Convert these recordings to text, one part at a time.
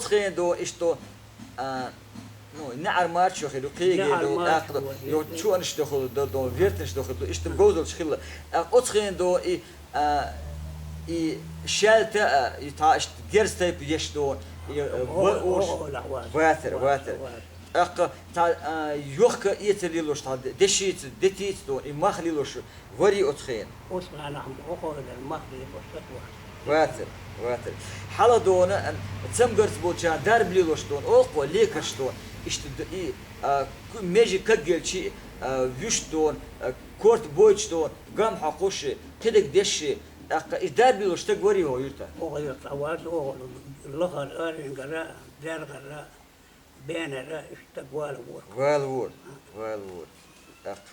أتخين دو إشتو نو نعر مارش يخلو قيجي دو أقل يو شو أنش دخل دو فيرتنش دخل دو إشتم جوزل شخيل أتخين دو إي شالتا يتعاش جرس تايب يشتو واتر أق تا يوخك يتليلوش تا دشيت دتيت دو إمخليلوش وري أتخين أسمع نحن أقول المخلي واتر حالا دون تسم قرت بوتشان دار بليلوش دون أوقو ليكش دون إشت إي ميجي كجل شيء ويش دون كورت بويتش دون قام حقوش كدك دشي دار بليلوش تقوري هو يرتا يرتا واز أقول اللغة الآن قراء دار قراء بين الرأي استقوال وور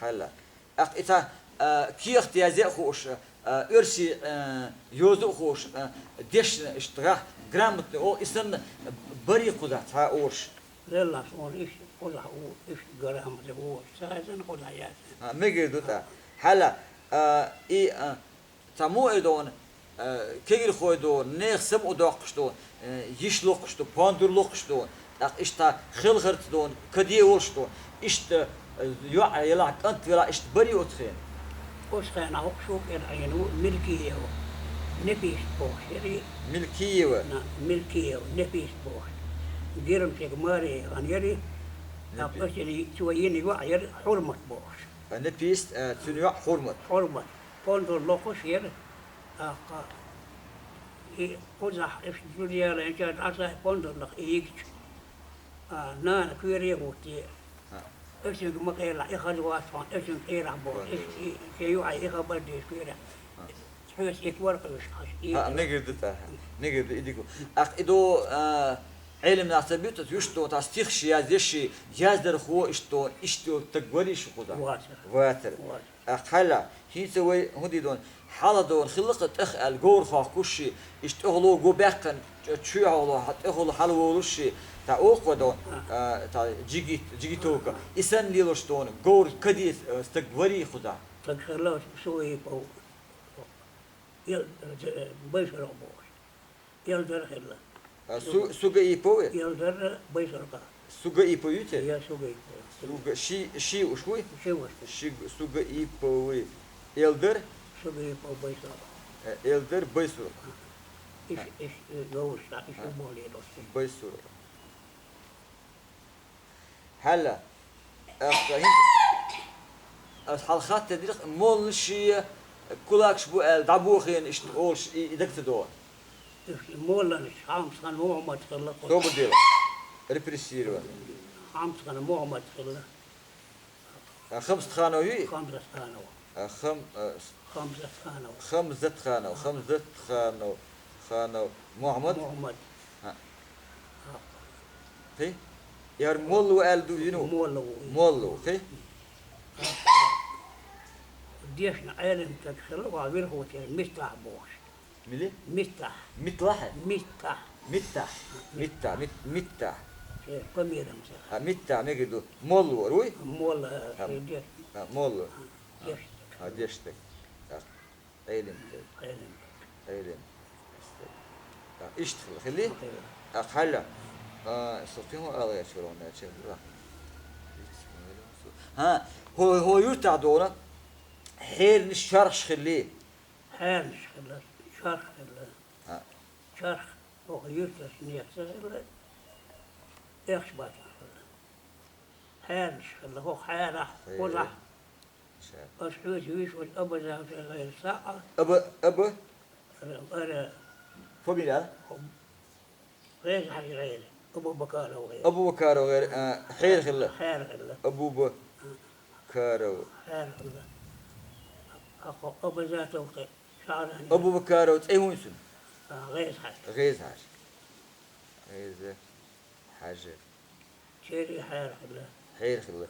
حالا إتا كي اختيازي خوش أرسي يوزو خوش ديش اشتغاه جرامت أو إسن بري قدرة تا أورش لله صون إيش قدرة أو إيش جرامت أو سايزن قدرة ياس ميجي دوتا حالا إي تامو إدون كيجر خويدون نيخ سم أداقشتون يشلوقشتون باندرلوقشتون إشتا خلغرت دون كدي أورشتون إشت يلا أنت ولا إشت بري أتخين وش أنا أقصد إنه ملكية نبيش بوش ملكية نبيش بوش جيرم تجماري غنيري أقصد شويين يوعير حرمة بوش نبيش تنوع حرمة فندر لقش ير أق قزح إيش الدنيا لأن كان أصلا فندر لق يجي نان كويري وتي إيش مقيلة إخذ واسفان إيش مقيلة بور إيش كيوعي إخذ بدي كويرة حس يكبر كويش نقدر إديكو إدو علم نعتبره يشتو تستيخش يا ذشي يازدر خو إشتو تقولي شو قدا واتر أقلا هين سوي هدي دون حالا دون خلقت الجور خاكوشي إشتغلوا جو بقن تشوعوا حتغلوا حلولوشي تا أوق ودون تا جيجيتوكا إسان ليلوش دون جور كدي استقبلي خدا تخلص سوي بو بيشر بوش يلدر خلا سوغا إيبو يلدر بيشر قا سوغا إيبو يوتي يا سوغا إيبو شي وشوي شي سوغا إيبو يلدر سوغا إيبو بيشر يلدر بيشر إيش جوش إيش مولي روسي بيشر هلا الحلقات تدريخ مول شيء كلاكش بو دعبوخين إيش تقولش إيدك تدور مول عام سنة محمد خلا تو بديل ريبريسيرو عام سنة محمد خلا خمسة خانوي خمسة خانو خمسة خانو محمد في يار مولو ألدو ينو مولو في ديشنا عالم تكسر وعبير هو تير مفتاح بوش ملي مفتاح مفتاح كميرة مثلا مفتاح نجدو مولو روي مول مولو ديشتك علم اشتغل خليه أخلا سوقيهم الله يشكرون ها هو يرتع دورة حير الشرش خليه شرخ هو يرتع سنية خليه إيش بات حير خليه هو حيرة وضع أشوي يوش والأب ذا غير ساعة أب أنا فمين غير حاجة غير أبو بكار وغير خير خله أبو بكار أبو ذاته شعراني أبو بكار أي هو يسون غير حاجة شيري خير خله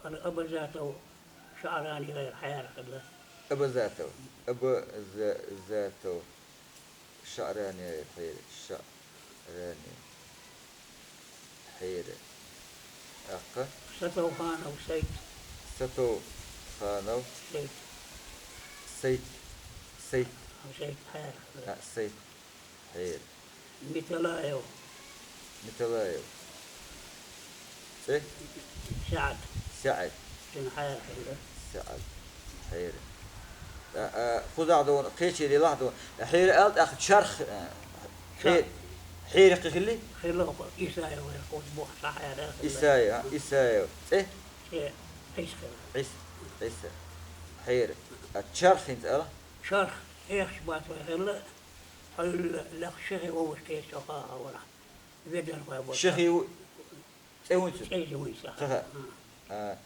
أنا أبو ذاته شعراني غير حيار خله أبو ذاته شعراني خير شعراني خير أقا ستو خانو سيت حيار سيت خير مثلايو متلايو إيه سعد سعد شن حياة حلوة سعد حير خذ عدون قيشي لي لحظة حير قالت أخذ شرخ حير حير قخلي خلوق إساء ويقول بوح صح يا داخل إسايا إسايا إيه شيء إيش خير عيسى عيسى حير الشرخ أنت ألا شرخ إيش بات ويخلق حل لك شيخي هو شيء سقاها ولا بدل ما شيخي إيه وانت شيء ويسا خا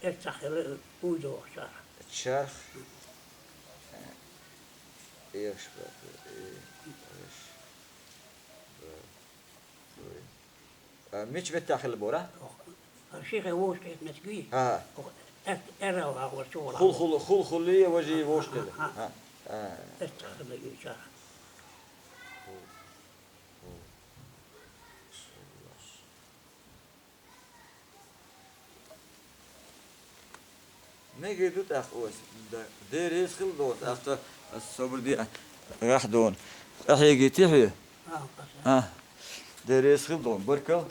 استخل وجو شرخ الشرخ إيش مش بتاخل البورة الشيخ هو شيء نسقيه ها أرى وهو شو خل خلية وجي وش كذا ها استخل شرخ ما قدرت أخوس دير يسخل دون أخت الصبر دي راح دون أحيي تحيي دير يسخل دون بركة